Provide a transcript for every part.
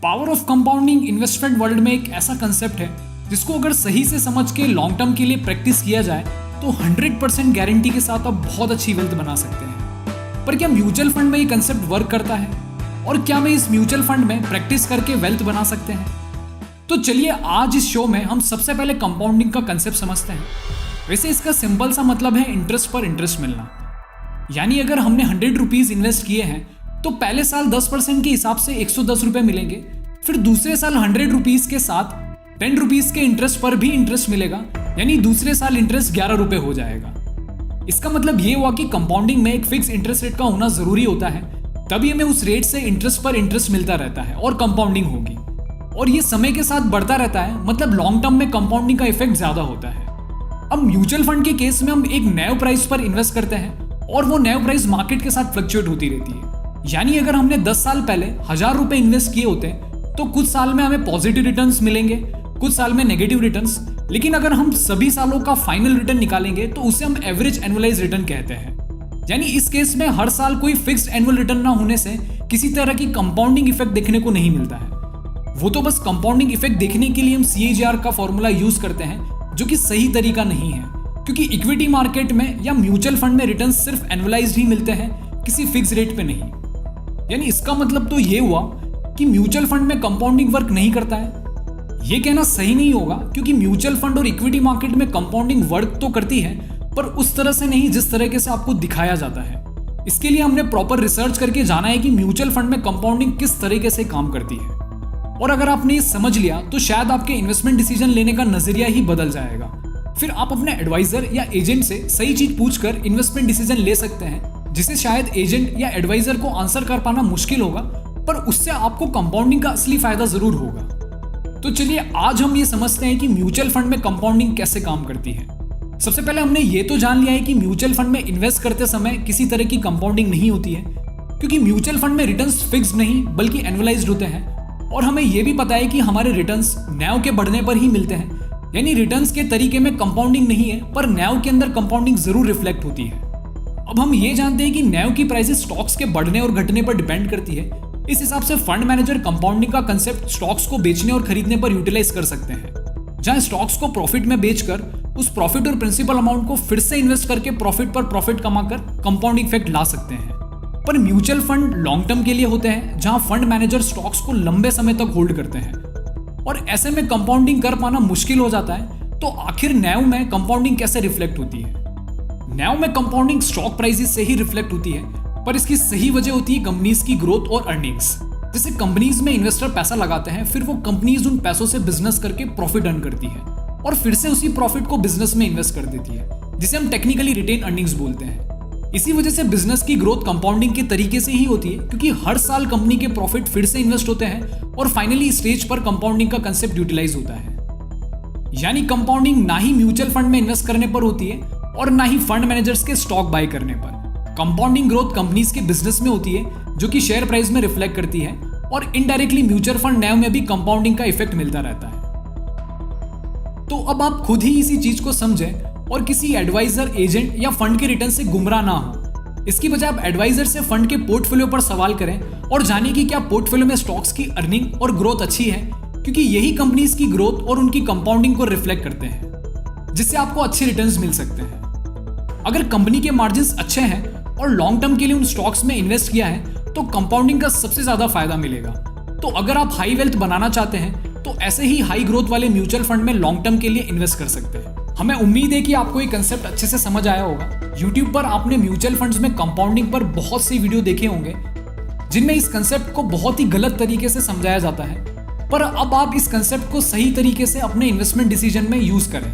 Power of compounding investment world में एक ऐसा कंसेप्ट है जिसको अगर सही से समझ के लॉन्ग टर्म के लिए प्रैक्टिस किया जाए तो 100% गारंटी के साथ आप बहुत अच्छी वेल्थ बना सकते हैं। पर क्या म्यूचुअल फंड में ये कंसेप्ट वर्क करता है और क्या मैं इस म्यूचुअल फंड में प्रैक्टिस करके वेल्थ बना सकते हैं? तो चलिए आज इस शो में हम सबसे पहले कंपाउंडिंग का कंसेप्ट समझते हैं। वैसे इसका सिंपल सा मतलब है इंटरेस्ट पर इंटरेस्ट मिलना। यानी अगर हमने 100 रुपीज इन्वेस्ट किए हैं तो पहले साल 10% के हिसाब से 110 रुपए मिलेंगे, फिर दूसरे साल 100 रुपीज के साथ 10 रुपीज के इंटरेस्ट पर भी इंटरेस्ट मिलेगा, यानी दूसरे साल इंटरेस्ट 11 रुपए हो जाएगा। इसका मतलब ये हुआ कि कंपाउंडिंग में एक फिक्स इंटरेस्ट रेट का होना जरूरी होता है, तभी हमें उस रेट से इंटरेस्ट पर इंटरेस्ट मिलता रहता है और कंपाउंडिंग होगी। और ये समय के साथ बढ़ता रहता है, मतलब लॉन्ग टर्म में कंपाउंडिंग का इफेक्ट ज्यादा होता है। अब म्यूचुअल फंड के केस में हम एक नए प्राइस पर इन्वेस्ट करते हैं और वो नए प्राइस मार्केट के साथ फ्लक्चुएट होती रहती है। यानी अगर हमने 10 साल पहले 1000 रुपए इन्वेस्ट किए होते तो कुछ साल में हमें पॉजिटिव रिटर्न्स मिलेंगे, कुछ साल में नेगेटिव रिटर्न्स। लेकिन अगर हम सभी सालों का फाइनल रिटर्न निकालेंगे तो उसे हम एवरेज एनुअलाइज रिटर्न कहते हैं। यानी इस केस में हर साल कोई फिक्स्ड एनुअल रिटर्न ना होने से किसी तरह की कंपाउंडिंग इफेक्ट देखने को नहीं मिलता है। वो तो बस कंपाउंडिंग इफेक्ट देखने के लिए हम CAGR का फॉर्मूला यूज करते हैं, जो कि सही तरीका नहीं है, क्योंकि इक्विटी मार्केट में या म्यूचुअल फंड में रिटर्न सिर्फ एनुअलाइज्ड ही मिलते हैं, किसी फिक्स रेट पे नहीं। यानी इसका मतलब तो ये हुआ कि म्यूचुअल फंड में कंपाउंडिंग वर्क नहीं करता है। ये कहना सही नहीं होगा, क्योंकि म्यूचुअल फंड और इक्विटी मार्केट में कंपाउंडिंग वर्क तो करती है, पर उस तरह से नहीं जिस तरीके से आपको दिखाया जाता है। इसके लिए हमने प्रॉपर रिसर्च करके जाना है कि म्यूचुअल फंड में कंपाउंडिंग किस तरीके से काम करती है। और अगर आपने ये समझ लिया तो शायद आपके इन्वेस्टमेंट डिसीजन लेने का नजरिया ही बदल जाएगा। फिर आप अपने एडवाइजर या एजेंट से सही चीज पूछकर इन्वेस्टमेंट डिसीजन ले सकते हैं, जिसे शायद एजेंट या एडवाइजर को आंसर कर पाना मुश्किल होगा, पर उससे आपको कंपाउंडिंग का असली फायदा जरूर होगा। तो चलिए आज हम ये समझते हैं कि म्यूचुअल फंड में कंपाउंडिंग कैसे काम करती है। सबसे पहले हमने ये तो जान लिया है कि म्यूचुअल फंड में इन्वेस्ट करते समय किसी तरह की कंपाउंडिंग नहीं होती है, क्योंकि म्यूचुअल फंड में रिटर्न्स फिक्स्ड नहीं बल्कि एनुअलाइज्ड होते हैं। और हमें यह भी पता है कि हमारे रिटर्न्स न्याव के बढ़ने पर ही मिलते हैं, यानी रिटर्न्स के तरीके में कंपाउंडिंग नहीं है, पर न्याव के अंदर कंपाउंडिंग जरूर रिफ्लेक्ट होती है। अब हम ये जानते हैं कि न्याव की प्राइसेस स्टॉक्स के बढ़ने और घटने पर डिपेंड करती है। इस हिसाब से फंड मैनेजर कंपाउंडिंग का कंसेप्ट स्टॉक्स को बेचने और खरीदने पर यूटिलाइज कर सकते हैं, जहां स्टॉक्स को प्रॉफिट में बेचकर उस प्रॉफिट और प्रिंसिपल अमाउंट को फिर से इन्वेस्ट करके प्रॉफिट पर प्रॉफिट कमाकर कंपाउंडिंग इफेक्ट ला सकते हैं। पर म्यूचुअल फंड लॉन्ग टर्म के लिए होते हैं, जहां फंड मैनेजर स्टॉक्स को लंबे समय तक होल्ड करते हैं और ऐसे में कंपाउंडिंग कर पाना मुश्किल हो जाता है। तो आखिर न्याव में कंपाउंडिंग कैसे रिफ्लेक्ट होती है? न्याव में कंपाउंडिंग स्टॉक प्राइसेस से ही रिफ्लेक्ट होती है, पर इसकी सही वजह होती है कंपनीज की ग्रोथ और अर्निंग्स। जैसे कंपनीज में इन्वेस्टर पैसा लगाते हैं, फिर वो कंपनीज उन पैसों से बिजनेस करके प्रॉफिट अर्न करती है और फिर से उसी प्रॉफिट को बिजनेस में इन्वेस्ट कर देती है, जिसे हम टेक्निकली रिटेन अर्निंग्स बोलते हैं। इसी वजह से बिजनेस की ग्रोथ कंपाउंडिंग के तरीके से ही होती है, क्योंकि हर साल कंपनी के प्रॉफिट फिर से इन्वेस्ट होते हैं और फाइनली स्टेज पर कंपाउंडिंग का कंसेप्ट यूटिलाइज होता है। यानी कंपाउंडिंग ना ही म्यूचुअल फंड में इन्वेस्ट करने पर होती है और ना ही फंड मैनेजर्स के स्टॉक बाय करने पर। कंपाउंडिंग ग्रोथ कंपनीज के बिजनेस में होती है, जो कि शेयर प्राइस में रिफ्लेक्ट करती है, और इनडायरेक्टली म्यूचुअल फंड न्याव में भी कंपाउंडिंग का इफेक्ट मिलता रहता है। तो अब आप खुद ही इसी चीज को समझें और किसी एडवाइजर, एजेंट या फंड के रिटर्न से गुमराह ना हो। इसकी बजाय आप एडवाइजर से फंड के पोर्टफोलियो पर सवाल करें और जानिए कि क्या पोर्टफोलियो में स्टॉक्स की अर्निंग और ग्रोथ अच्छी है, क्योंकि यही कंपनीज की ग्रोथ और उनकी कंपाउंडिंग को रिफ्लेक्ट करते हैं, जिससे आपको अच्छे रिटर्न्स मिल सकते हैं। अगर कंपनी के मार्जिन्स अच्छे हैं और लॉन्ग टर्म के लिए उन स्टॉक्स में इन्वेस्ट किया है तो कंपाउंडिंग का सबसे ज्यादा फायदा मिलेगा। तो अगर आप हाई वेल्थ बनाना चाहते हैं तो ऐसे ही हाई ग्रोथ वाले म्यूचुअल फंड में लॉन्ग टर्म के लिए इन्वेस्ट कर सकते हैं। हमें उम्मीद है कि आपको ये कंसेप्ट अच्छे से समझ आया होगा। YouTube पर आपने म्यूचुअल फंड्स में कंपाउंडिंग पर बहुत सी वीडियो देखे होंगे, जिनमें इस कंसेप्ट को बहुत ही गलत तरीके से समझाया जाता है, पर अब आप इस कंसेप्ट को सही तरीके से अपने इन्वेस्टमेंट डिसीजन में यूज करें।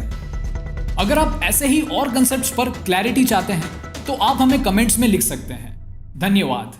अगर आप ऐसे ही और कंसेप्ट्स पर क्लैरिटी चाहते हैं तो आप हमें कमेंट्स में लिख सकते हैं। धन्यवाद।